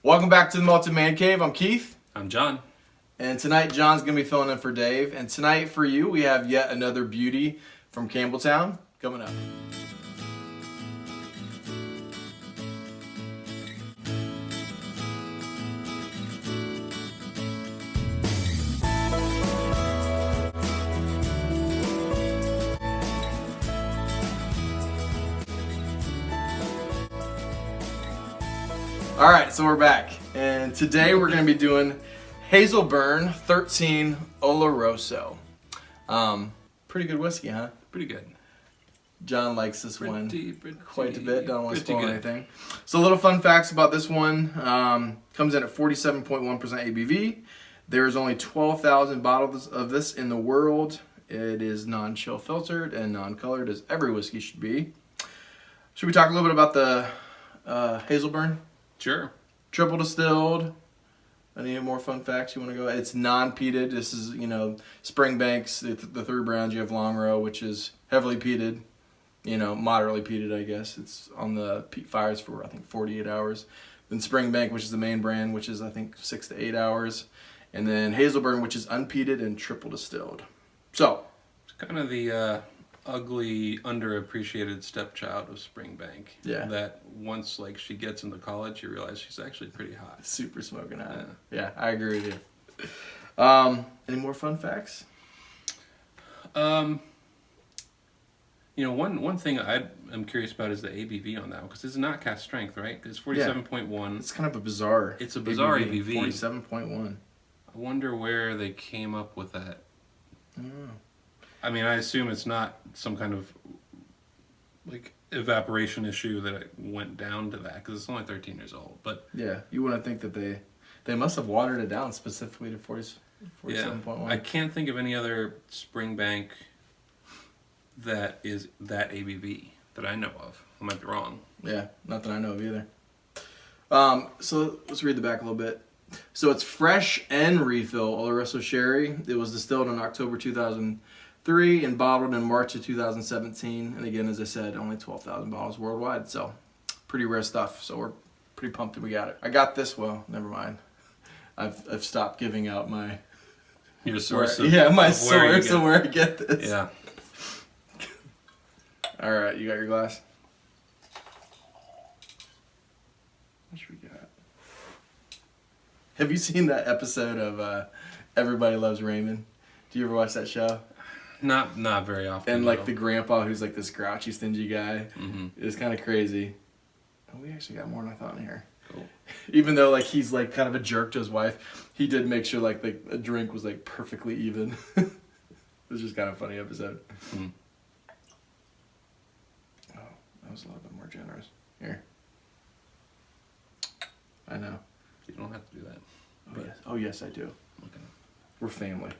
Welcome back to the Malted Man Cave. I'm Keith. I'm John. And tonight John's going to be filling in for Dave. And tonight for you, we have yet another beauty from Campbelltown coming up. All right, so we're back, and today we're going to be doing Hazelburn 13 Oloroso. Pretty good whiskey, huh? Pretty good. John likes this one quite a bit. Don't want to spoil good. anything. So, little fun facts about this one. Comes in at 47.1% ABV. There's only 12,000 bottles of this in the world. It is non-chill filtered and non-colored, as every whiskey should be. Should we talk a little bit about the Hazelburn? Sure. Triple distilled. Any more fun facts you want to go? It's non-peated. This is, Springbank's, the three brands. You have Long Row, which is heavily peated, moderately peated, I guess. It's on the peat fires for, I think, 48 hours. Then Springbank, which is the main brand, which is, I think, 6 to 8 hours. And then Hazelburn, which is unpeated and triple distilled. So. It's kind of the ugly, underappreciated stepchild of Springbank. Yeah. That once she gets into college, you realize she's actually pretty hot. Super smoking hot. Yeah, I agree with you. Any more fun facts? One thing I'm curious about is the ABV on that one, because it's not cask strength, right? It's 47.1. It's kind of a bizarre. It's a bizarre ABV. 47.1. I wonder where they came up with that. I don't know. I mean, I assume it's not some kind of evaporation issue that it went down to that, because it's only 13 years old. But yeah, you wouldn't think that they must have watered it down specifically to 47.1. Yeah, I can't think of any other Springbank that is that ABV that I know of. I might be wrong. Yeah, not that I know of either. So let's read the back a little bit. So it's fresh and refill Oloroso sherry. It was distilled in October 2003 and bottled in March of 2017. And again, as I said, only 12,000 bottles worldwide. So pretty rare stuff. So we're pretty pumped that we got it. I got this. Well, never mind. I've stopped giving out my your source. My source of where I get this. Yeah. All right, you got your glass. What should we got? Have you seen that episode of Everybody Loves Raymond? Do you ever watch that show? Not very often. And the grandpa who's this grouchy, stingy guy. Mm-hmm. It's kind of crazy. Oh, we actually got more than I thought in here. Cool. Even though he's kind of a jerk to his wife, he did make sure a drink was perfectly even. It was just kind of a funny episode. Mm. Oh, that was a little bit more generous. Here. I know. You don't have to do that. Oh yes, I do. Okay. We're family.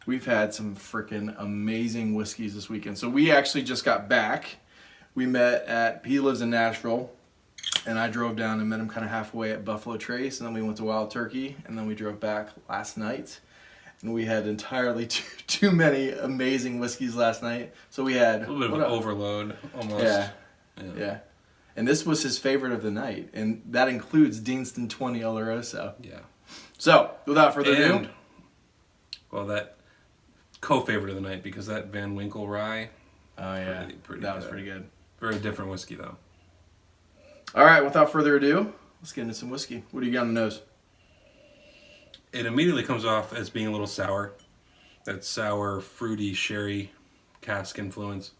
We've had some freaking amazing whiskeys this weekend. So we actually just got back. We met he lives in Nashville, and I drove down and met him kind of halfway at Buffalo Trace, and then we went to Wild Turkey, and then we drove back last night. And we had entirely too many amazing whiskeys last night. So we had a little bit of an overload, almost. Yeah. And this was his favorite of the night, and that includes Deanston 20 Oloroso. Yeah. So, without further ado... Well, that co-favorite of the night, because that Van Winkle rye... Oh, yeah. Pretty that good. was pretty good. Very different whiskey, though. All right, without further ado, let's get into some whiskey. What do you got on the nose? It immediately comes off as being a little sour. That sour, fruity, sherry cask influence.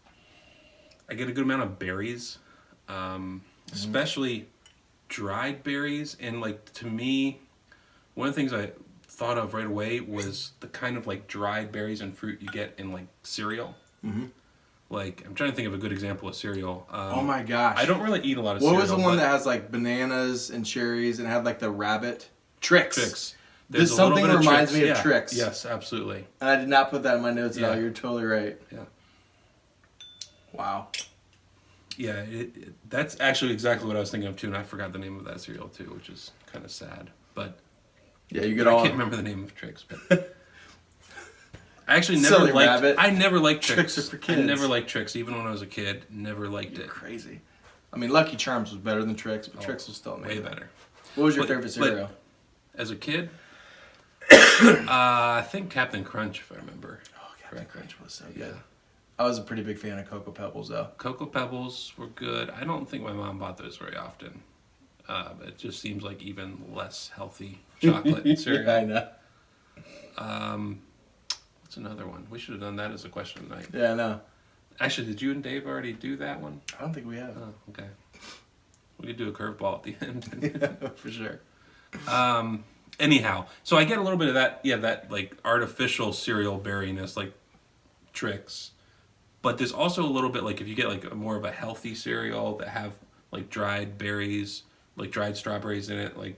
I get a good amount of berries. Especially dried berries, and to me, one of the things I thought of right away was the kind of dried berries and fruit you get in cereal. Mm-hmm. I'm trying to think of a good example of cereal. Oh my gosh! I don't really eat a lot of cereal. What was the one that has bananas and cherries and had the rabbit? Trix. There's something that reminds me of Trix. Yes, absolutely. And I did not put that in my notes at all. You're totally right. Yeah. Wow. Yeah, that's actually exactly what I was thinking of too, and I forgot the name of that cereal too, which is kind of sad. But yeah, you get I can't remember the name of Trix, but I actually never Silly liked. rabbit. I never liked Trix. Trix are for kids. I never liked Trix, even when I was a kid. Never liked You're it. crazy. I mean, Lucky Charms was better than Trix, but Trix was still amazing. Way better. What was your favorite cereal? As a kid, I think Captain Crunch, if I remember. Oh, Captain Crunch was so good. Yeah. I was a pretty big fan of Cocoa Pebbles, though. Cocoa Pebbles were good. I don't think my mom bought those very often. It just seems like even less healthy chocolate cereal. Yeah, I know. What's another one? We should have done that as a question tonight. Yeah, I know. Actually, did you and Dave already do that one? I don't think we have. Oh, okay. We could do a curveball at the end. Yeah, for sure. Anyhow, so I get a little bit of that, that like artificial cereal berryness, like Trix. But there's also a little bit like if you get like a more of a healthy cereal that have like dried berries, like dried strawberries in it, like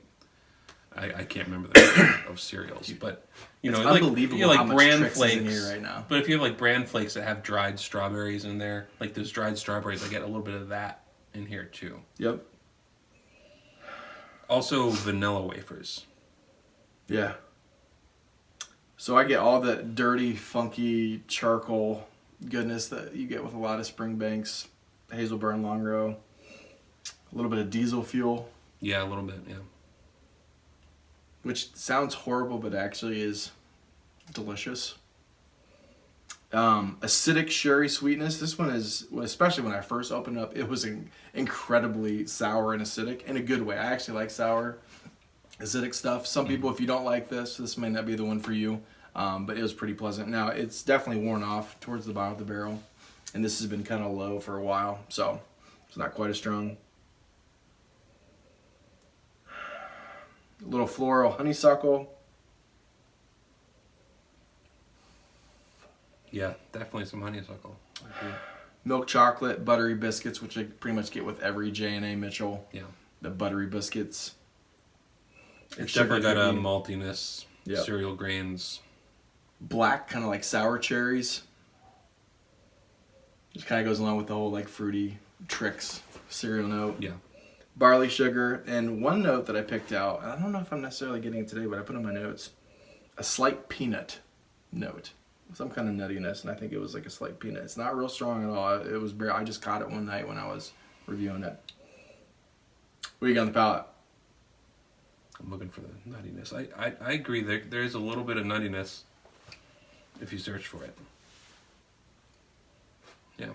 I can't remember the name of cereals, but you know, like unbelievable like how much bran Trix flakes is in here right now. But if you have like bran flakes that have dried strawberries in there, like those dried strawberries, I get a little bit of that in here too. Yep. Also, vanilla wafers. Yeah. So I get all that dirty, funky charcoal goodness that you get with a lot of Springbanks, Hazelburn, Long Row. A little bit of diesel fuel. Yeah, a little bit, yeah. Which sounds horrible, but actually is delicious. Acidic sherry sweetness. This one is, especially when I first opened it up, it was incredibly sour and acidic in a good way. I actually like sour, acidic stuff. Some people, if you don't like this may not be the one for you. But it was pretty pleasant. Now, it's definitely worn off towards the bottom of the barrel. And this has been kind of low for a while, so it's not quite as strong. A little floral honeysuckle. Yeah, definitely some honeysuckle. Milk chocolate, buttery biscuits, which I pretty much get with every J&A Mitchell. Yeah. The buttery biscuits. It's definitely got a maltiness, Yep. cereal grains. Black, kind of like sour cherries. Just kind of goes along with the whole like fruity Trix cereal note. Yeah. Barley sugar, and one note that I picked out, I don't know if I'm necessarily getting it today, but I put in my notes, a slight peanut note. Some kind of nuttiness, and I think it was like a slight peanut. It's not real strong at all. It was I just caught it one night when I was reviewing it. What do you got on the palate? I'm looking for the nuttiness. I agree. There is a little bit of nuttiness if you search for it. Yeah.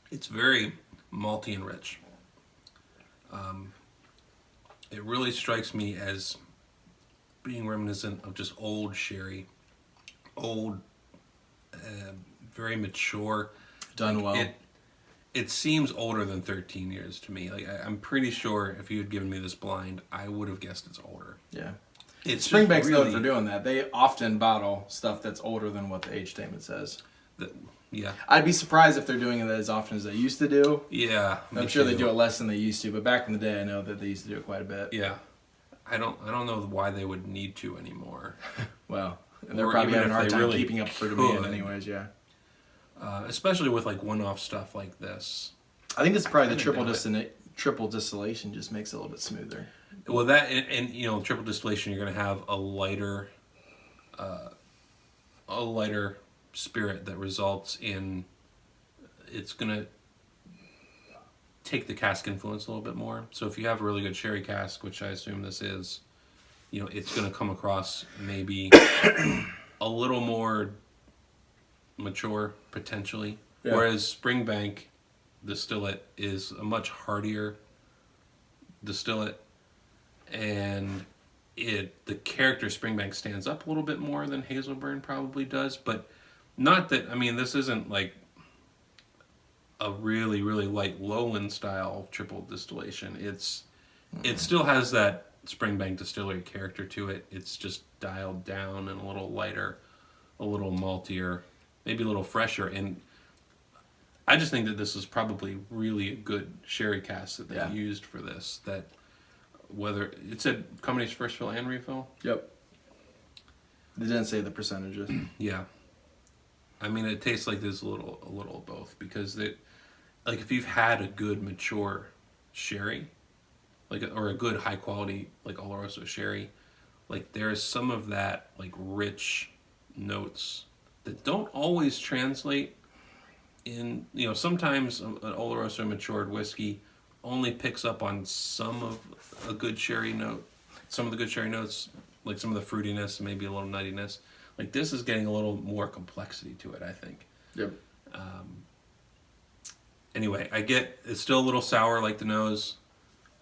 It's very malty and rich. It really strikes me as being reminiscent of just old sherry, old, very mature. Done well. It seems older than 13 years to me. Like I'm pretty sure if you had given me this blind, I would have guessed it's older. Yeah. It's Springbank's really, known for doing that. They often bottle stuff that's older than what the age statement says. Yeah. I'd be surprised if they're doing it as often as they used to do. Yeah. I'm sure they do it less than they used to, but back in the day, I know that they used to do it quite a bit. Yeah. I don't know why they would need to anymore. Well, they're Or probably even having a hard if they time really keeping up for demand could. anyways, yeah. Especially with like one-off stuff like this. I think it's probably the Kinda triple distillation just makes it a little bit smoother. Well, that and you know, triple distillation, you're going to have a lighter spirit that results in it's going to take the cask influence a little bit more. So if you have a really good sherry cask, which I assume this is, you know, it's going to come across maybe a little more mature potentially. Yeah. Whereas Springbank distillate is a much hardier distillate, and the character Springbank stands up a little bit more than Hazelburn probably does, but not that, I mean, this isn't like a really, really light lowland style triple distillation. It still has that Springbank distillery character to it. It's just dialed down and a little lighter, a little maltier, maybe a little fresher, and I just think that this is probably really a good sherry cask that they used for this. That whether it said combination first fill and refill. Yep. They didn't say the percentages. Yeah. I mean, it tastes like there's a little of both, because like if you've had a good mature sherry, or a good high quality like Oloroso sherry, like there is some of that like rich notes that don't always translate in, sometimes an Oloroso matured whiskey only picks up on some of a good sherry note, some of the good sherry notes, like some of the fruitiness, maybe a little nuttiness. Like this is getting a little more complexity to it, I think. Yep. Anyway, it's still a little sour like the nose.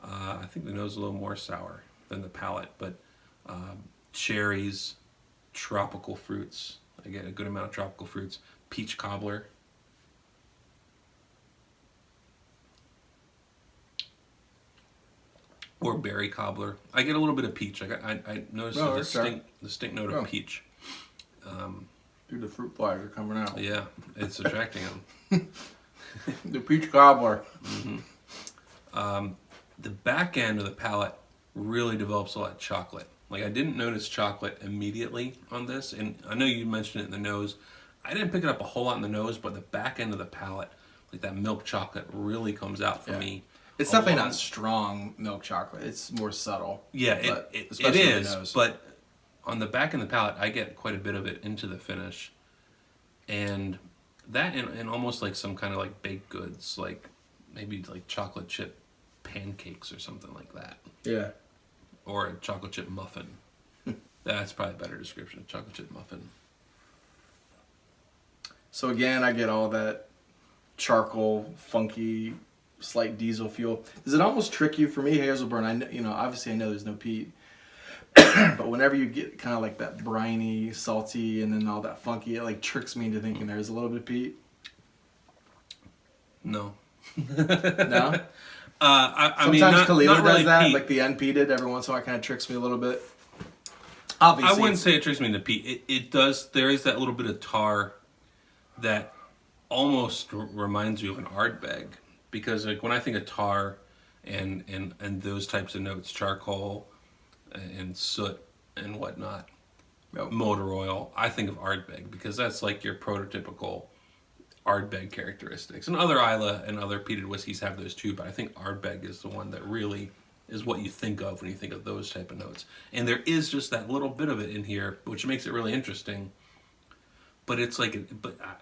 I think the nose is a little more sour than the palate, but cherries, tropical fruits. I get a good amount of tropical fruits. Peach cobbler. Or berry cobbler. I get a little bit of peach. I noticed a distinct note of peach. Dude, the fruit flies are coming out. Yeah, it's attracting them. The peach cobbler. The back end of the palate really develops a lot of chocolate. Like I didn't notice chocolate immediately on this, and I know you mentioned it in the nose. I didn't pick it up a whole lot in the nose, but the back end of the palate, like that milk chocolate, really comes out for me. It's definitely not strong milk chocolate. It's more subtle. Yeah, it is. But on the back end of the palate, I get quite a bit of it into the finish, and that and almost like some kind of like baked goods, like maybe like chocolate chip pancakes or something like that. Yeah. Or a chocolate chip muffin. That's probably a better description. Chocolate chip muffin. So again, I get all that charcoal, funky, slight diesel fuel. Does it almost trick you? For me, Hazelburn, obviously I know there's no peat, but whenever you get kind of like that briny, salty, and then all that funky, it like tricks me into thinking there's a little bit of peat. No. No? I mean, sometimes Kalila not does really that, peat. like the unpeated. Every once in a while, it kind of tricks me a little bit. Obviously, I wouldn't say it tricks me into peat. It does. There is that little bit of tar that almost reminds you of an Ardbeg, because like when I think of tar and those types of notes, charcoal and soot and whatnot, motor oil, I think of Ardbeg because that's like your prototypical Ardbeg characteristics. And other Islay and other peated whiskeys have those too, but I think Ardbeg is the one that really is what you think of when you think of those type of notes. And there is just that little bit of it in here, which makes it really interesting. But it's like,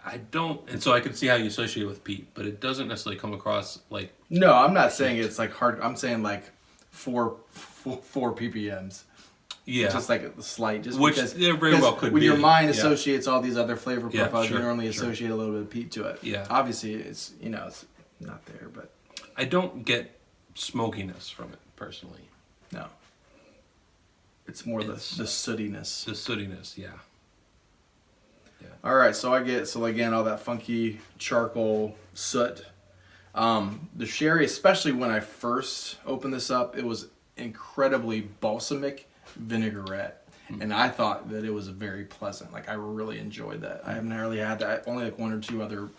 I don't, and so I can see how you associate it with peat, but it doesn't necessarily come across like. No, I'm not saying it's like hard. I'm saying like four ppms. Yeah, just like a slight, just which because there very well could when be. your mind associates all these other flavor profiles, sure, you normally associate a little bit of peat to it. Yeah, obviously it's it's not there, but I don't get smokiness from it personally. No, it's more the sootiness. The sootiness, yeah. All right, so again all that funky charcoal soot. The sherry, especially when I first opened this up, it was incredibly balsamic vinaigrette, and I thought that it was very pleasant. Like I really enjoyed that. I haven't really had that. Only like one or two other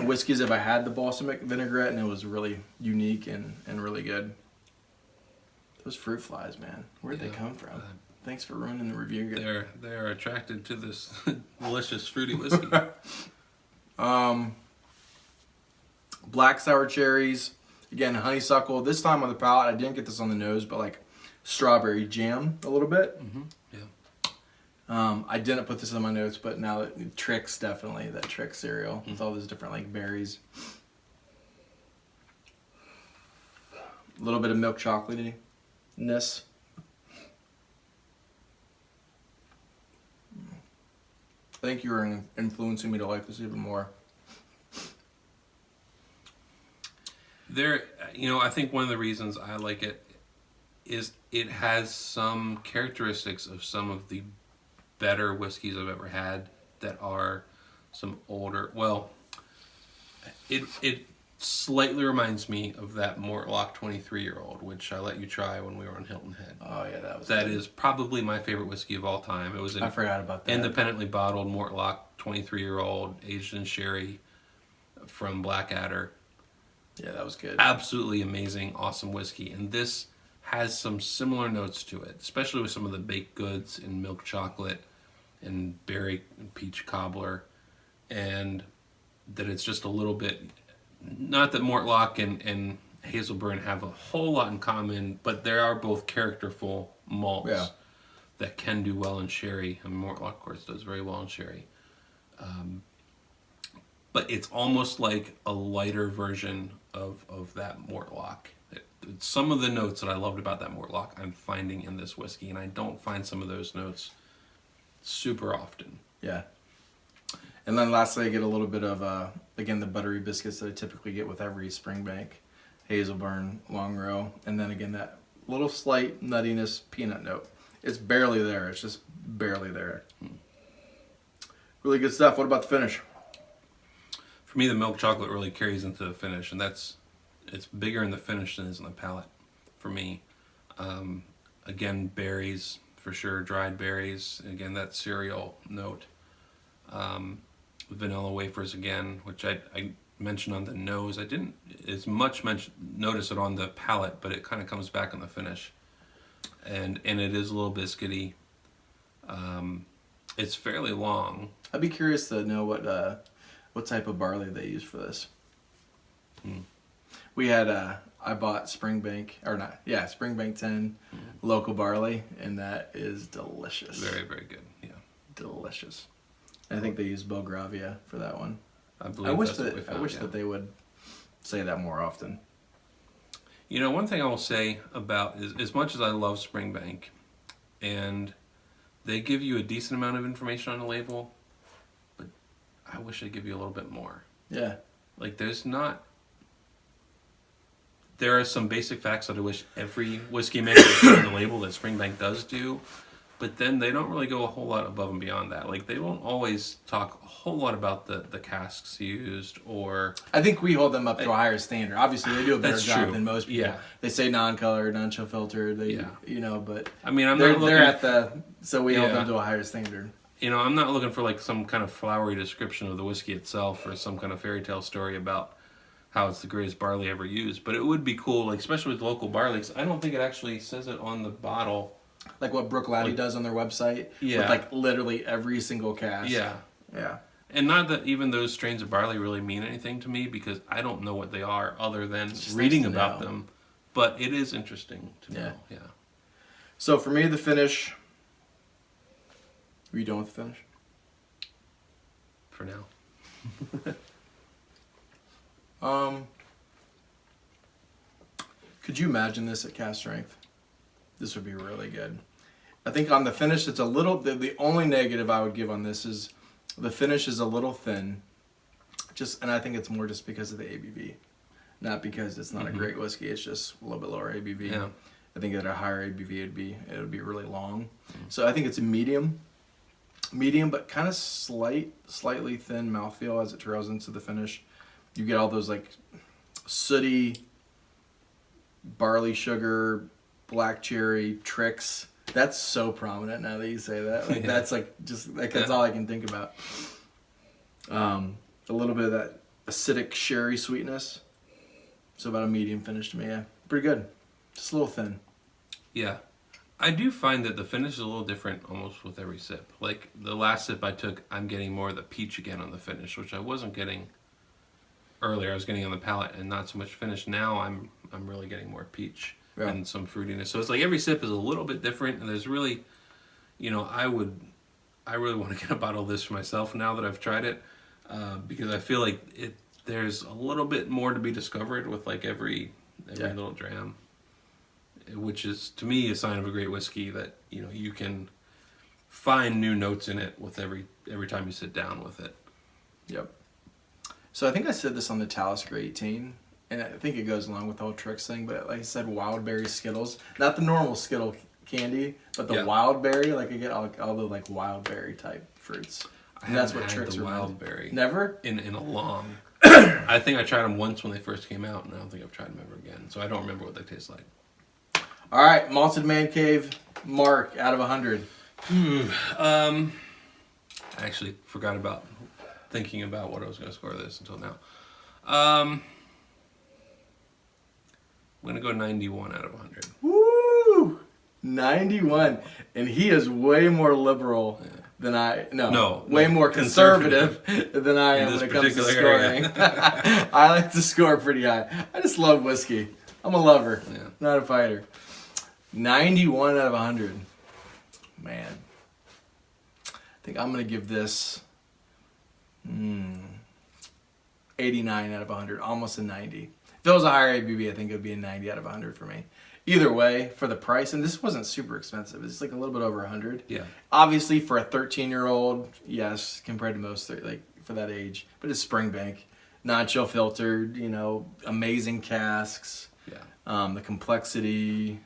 whiskeys have I had the balsamic vinaigrette, and it was really unique and really good. Those fruit flies, man, where'd they come from? Thanks for ruining the review. They're attracted to this delicious fruity whiskey. Black sour cherries, again honeysuckle. This time on the palate, I didn't get this on the nose, but like strawberry jam a little bit. Yeah. I didn't put this on my notes, but now that Trix, definitely that Trix cereal with all those different like berries. A little bit of milk chocolatiness. I think you were influencing me to like this even more. I think one of the reasons I like it is it has some characteristics of some of the better whiskeys I've ever had that are some older. Well, it slightly reminds me of that Mortlock 23-year-old, which I let you try when we were on Hilton Head. Oh yeah, that good. Is probably my favorite whiskey of all time. It was I forgot about that. Independently bottled Mortlock 23-year-old aged in sherry from Blackadder. Yeah, that was good. Absolutely amazing, awesome whiskey. And this has some similar notes to it, especially with some of the baked goods and milk chocolate and berry and peach cobbler. And that it's just a little bit, not that Mortlock and Hazelburn have a whole lot in common, but they are both characterful malts that can do well in sherry. And Mortlock, of course, does very well in sherry. but it's almost like a lighter version of that Mortlock. Some of the notes that I loved about that Mortlock I'm finding in this whiskey, and I don't find some of those notes super often. Yeah. And then lastly, I get a little bit of, again, the buttery biscuits that I typically get with every Springbank, Hazelburn, Long Row, and then again that little slight nuttiness peanut note. It's barely there. It's just barely there. Really good stuff. What about the finish? For me, the milk chocolate really carries into the finish, and it's bigger in the finish than it is in the palate for me. Again, berries for sure, dried berries. Again, that cereal note. Vanilla wafers again, which I mentioned on the nose. I didn't as much notice it on the palate, but it kind of comes back on the finish. And it is a little biscuity. It's fairly long. I'd be curious to know what type of barley they use for this. We had I bought Springbank 10 local barley, and that is delicious. Very, very good. Yeah, delicious. I think they use Belgravia for that one. I wish that they would say that more often. You know, one thing I will say about is, as much as I love Springbank, and they give you a decent amount of information on the label, but I wish they'd give you a little bit more. Yeah. Like, there are some basic facts that I wish every whiskey maker put on the label that Springbank does do, but then they don't really go a whole lot above and beyond that. Like, they won't always talk a whole lot about the casks used, or... I think we hold them up to a higher standard. Obviously, they do a better job than most people. Yeah. They say non-colored, non-chill filtered, but... I mean, they're at the... So we hold them to a higher standard. You know, I'm not looking for, like, some kind of flowery description of the whiskey itself, or some kind of fairy tale story about how it's the greatest barley ever used. But it would be cool, like, especially with local barley, 'cause I don't think it actually says it on the bottle. Like what Brook Laddie does on their website. Yeah. With, like, literally every single cask. Yeah. Yeah. And not that even those strains of barley really mean anything to me, because I don't know what they are other than reading about them. But it is interesting to know. Yeah. So for me, the finish... Are you done with the finish? For now. Could you imagine this at cast strength? This would be really good. I think on the finish, it's a little... The only negative I would give on this is the finish is a little thin. And I think it's more just because of the ABV. Not because it's not a great whiskey. It's just a little bit lower ABV. Yeah. I think at a higher ABV, it would be really long. So I think it's a medium, but kind of slightly thin mouthfeel as it trails into the finish. You get all those like sooty barley sugar, black cherry tricks. That's so prominent now that you say that. Like that's like just like that's all I can think about. A little bit of that acidic sherry sweetness. So about a medium finish to me. Yeah, pretty good. Just a little thin. Yeah. I do find that the finish is a little different almost with every sip. Like the last sip I took, I'm getting more of the peach again on the finish, which I wasn't getting earlier. I was getting on the palate and not so much finish. Now I'm really getting more peach and some fruitiness. So it's like every sip is a little bit different, and there's really, you know, I really want to get a bottle of this for myself now that I've tried it, because I feel like there's a little bit more to be discovered with like every little dram, which is to me a sign of a great whiskey, that you know you can find new notes in it with every time you sit down with it. Yep. So I think I said this on the Talisker 18, and I think it goes along with the whole tricks thing, but like I said, wild berry Skittles, not the normal Skittle candy, but the wild berry. Like I get all the like wild berry type fruits. And that's what tricks the are. Wild berry. Never? In a long. I think I tried them once when they first came out, and I don't think I've tried them ever again. So I don't remember what they taste like. All right, Malted Man Cave, mark out of 100. I actually forgot about thinking about what I was going to score this until now. I'm going to go 91 out of 100. Woo! 91. And he is way more liberal than way more conservative than I am when it comes to scoring. I like to score pretty high. I just love whiskey. I'm a lover, not a fighter. 91 out of 100. Man. I think I'm going to give this... 89 out of 100, almost a 90. If it was a higher ABV, I think it would be a 90 out of 100 for me. Either way, for the price, and this wasn't super expensive. It's like a little bit over 100. Yeah. Obviously, for a 13-year-old, yes, compared to most, like for that age. But it's Springbank, non-chill filtered. Amazing casks. Yeah. The complexity.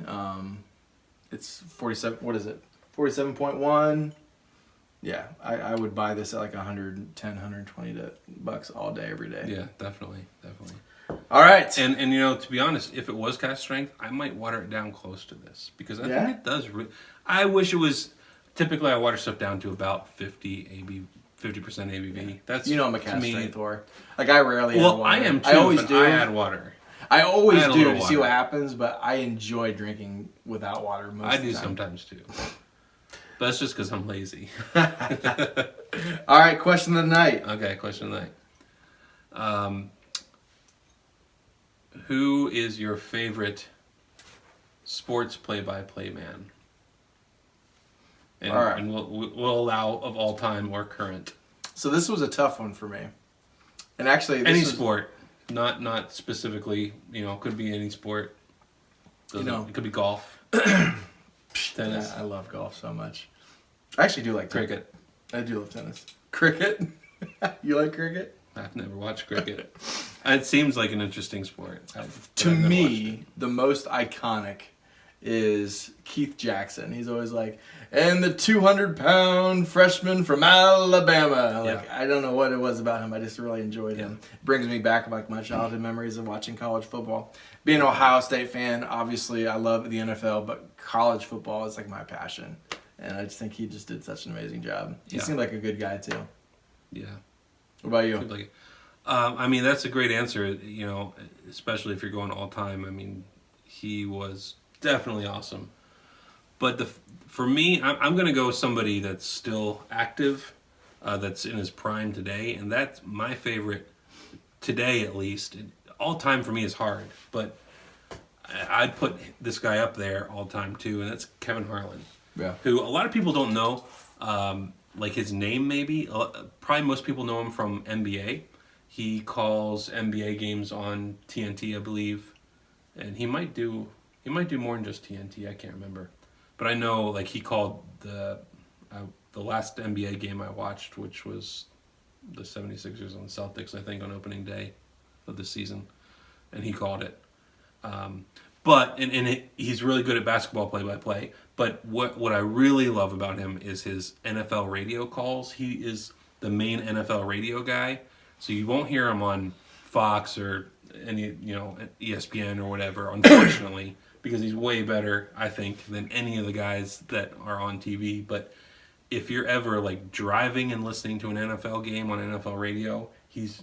It's 47. What is it? 47.1. Yeah, I would buy this at like 110, 120 bucks all day, every day. Yeah, definitely. All right. And to be honest, if it was cask strength, I might water it down close to this because I think it does. I wish it was. Typically, I water stuff down to about 50% ABV. That's I'm a cask strength whore. Like I rarely. add water. I am too. I always do. I add water. I always do to see what happens, but I enjoy drinking without water most of the time. I do sometimes too. But that's just because I'm lazy. All right, question of the night. Okay, question of the night. Who is your favorite sports play-by-play man? And, all right. And we'll allow of all time or current. So this was a tough one for me. And actually, any sport, not specifically. Could be any sport. It could be golf. Tennis. Yeah, I love golf so much. I actually do like cricket. I do love tennis. Cricket? You like cricket? I've never watched cricket. It seems like an interesting sport. To me, the most iconic is Keith Jackson. He's always like, and the 200-pound freshman from Alabama. I don't know what it was about him. I just really enjoyed him. It brings me back like my childhood memories of watching college football. Being an Ohio State fan, obviously I love the NFL, but college football is like my passion. And I just think he just did such an amazing job. He seemed like a good guy too. Yeah. What about you? That's a great answer, especially if you're going all time. He was definitely awesome. But for me, I'm going to go with somebody that's still active, that's in his prime today, and that's my favorite today at least. All time for me is hard, but I'd put this guy up there all time too, and that's Kevin Harlan. Yeah. Who a lot of people don't know, like his name maybe. Probably most people know him from NBA. He calls NBA games on TNT, I believe, and he might do more than just TNT. I can't remember, but I know like he called the last NBA game I watched, which was the 76ers on Celtics, I think, on opening day of the season, and he called it. But he's really good at basketball play-by-play. But what I really love about him is his NFL radio calls. He is the main NFL radio guy, so you won't hear him on Fox or any ESPN or whatever, unfortunately, because he's way better, I think, than any of the guys that are on TV. But if you're ever like driving and listening to an NFL game on NFL radio, he's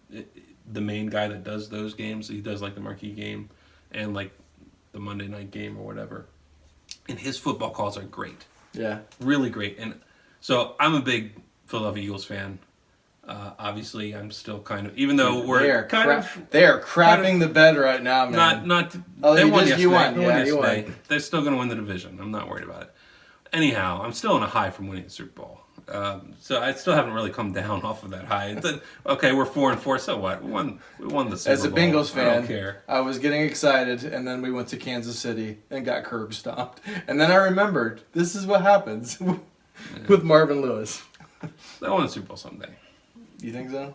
the main guy that does those games. He does like the marquee game and like the Monday night game or whatever. And his football calls are great. Yeah. Really great. And so I'm a big Philadelphia Eagles fan. Obviously, I'm still kind of, even though they are crapping the bed right now, man. They won yesterday. They're still going to win the division. I'm not worried about it. Anyhow, I'm still on a high from winning the Super Bowl. So I still haven't really come down off of that high. Okay, we're 4-4. So what? We won the Super Bowl. As a Bengals fan, I don't care. I was getting excited, and then we went to Kansas City and got curb stomped. And then I remembered this is what happens with Marvin Lewis. They won the Super Bowl someday. You think so?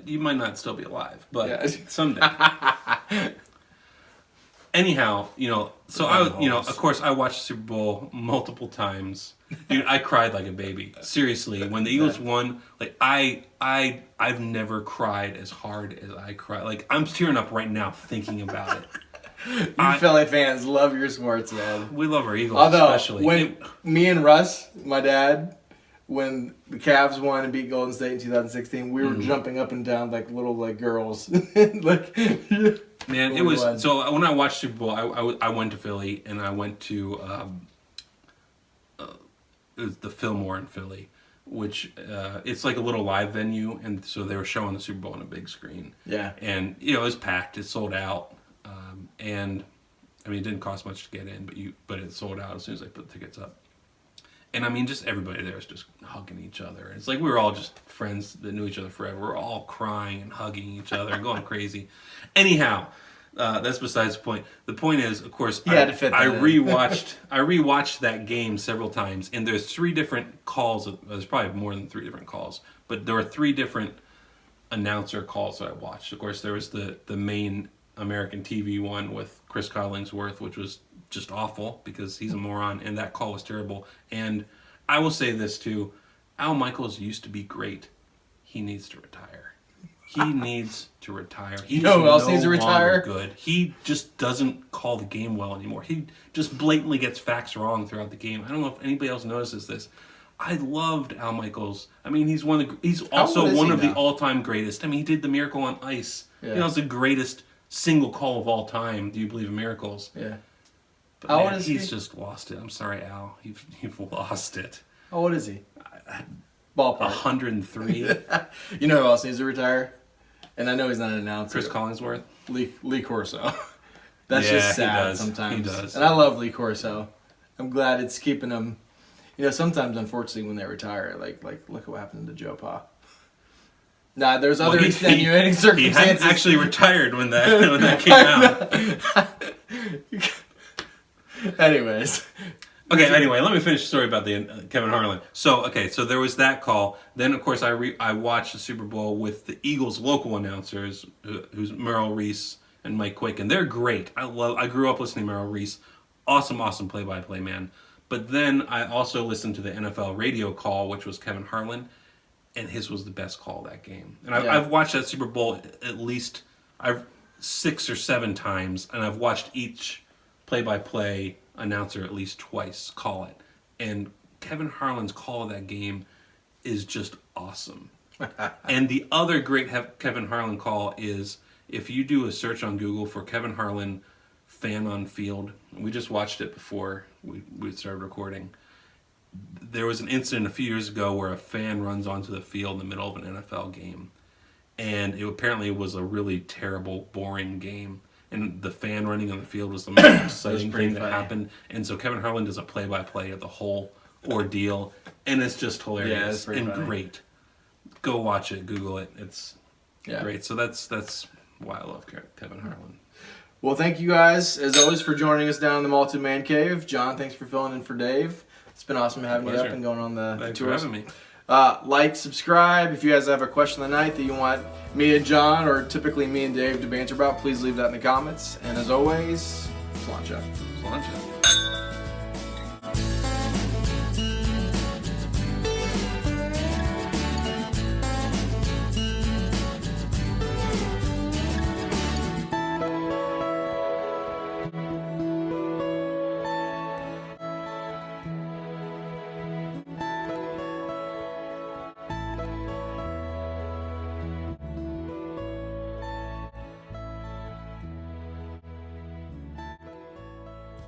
You might not still be alive, but someday. Anyhow, so of course I watched the Super Bowl multiple times. Dude, I cried like a baby. Seriously, when the Eagles won, like I've never cried as hard as I cried. Like I'm tearing up right now thinking about it. You Philly fans love your sports, man. We love our Eagles, especially. When me and Russ, my dad, when the Cavs won and beat Golden State in 2016, we were jumping up and down like little girls. Man, it was so. When I watched Super Bowl, I went to Philly and I went to it was the Fillmore in Philly, which it's like a little live venue, and so they were showing the Super Bowl on a big screen. Yeah, and it was packed. It sold out, and I mean it didn't cost much to get in, but it sold out as soon as I put the tickets up. And I mean, just everybody there was just hugging each other. It's like we were all just friends that knew each other forever. We're all crying and hugging each other and going crazy. Anyhow, that's besides the point. The point is, of course, I rewatched that game several times, and there's 3 different calls. There's probably more than 3 different calls, but there were 3 different announcer calls that I watched. Of course, there was the main American TV one with Chris Collingsworth, which was just awful because he's a moron, and that call was terrible. And I will say this too, Al Michaels used to be great. He needs to retire. He needs to retire. He's who else needs to retire? Good. He just doesn't call the game well anymore. He just blatantly gets facts wrong throughout the game. I don't know if anybody else notices this. I loved Al Michaels. I mean, he's also one of the all-time greatest. I mean, he did the Miracle on Ice. Yeah. It's the greatest single call of all time. Do you believe in miracles? Yeah. But man, he's just lost it. I'm sorry, Al. You've lost it. How old is he? Ballpark. 103. You know who else needs to retire? And I know he's not an announcer. Chris Collingsworth? Lee Corso. That's just sad sometimes. He does. And I love Lee Corso. I'm glad it's keeping him. You know, sometimes, unfortunately, when they retire, like look at what happened to Joe Pa. Nah, there's other extenuating circumstances. He hadn't actually retired when that came out. Anyways. Okay, anyway, let me finish the story about the Kevin Harlan. So there was that call. Then, of course, I watched the Super Bowl with the Eagles' local announcers, who's Merrill Reese and Mike Quick, and they're great. I grew up listening to Merrill Reese. Awesome play-by-play man. But then I also listened to the NFL radio call, which was Kevin Harlan, and his was the best call of that game. And I've watched that Super Bowl at least 6 or 7 times, and I've watched each play-by-play announcer at least twice call it. And Kevin Harlan's call of that game is just awesome. And the other great Kevin Harlan call is, if you do a search on Google for Kevin Harlan fan on field, we just watched it before we started recording. There was an incident a few years ago where a fan runs onto the field in the middle of an NFL game. And it apparently was a really terrible, boring game. And the fan running on the field was the most exciting thing that happened. And so Kevin Harlan does a play-by-play of the whole ordeal. And it's just hilarious and great. Go watch it. Google it. It's great. So that's why I love Kevin Harlan. Well, thank you guys, as always, for joining us down in the Malted Man Cave. John, thanks for filling in for Dave. It's been awesome having you up and going on the Thanks tours. for having me. Like, subscribe. If you guys have a question of the night that you want me and John, or typically me and Dave, to banter about, please leave that in the comments. And as always, sláinte. Sláinte.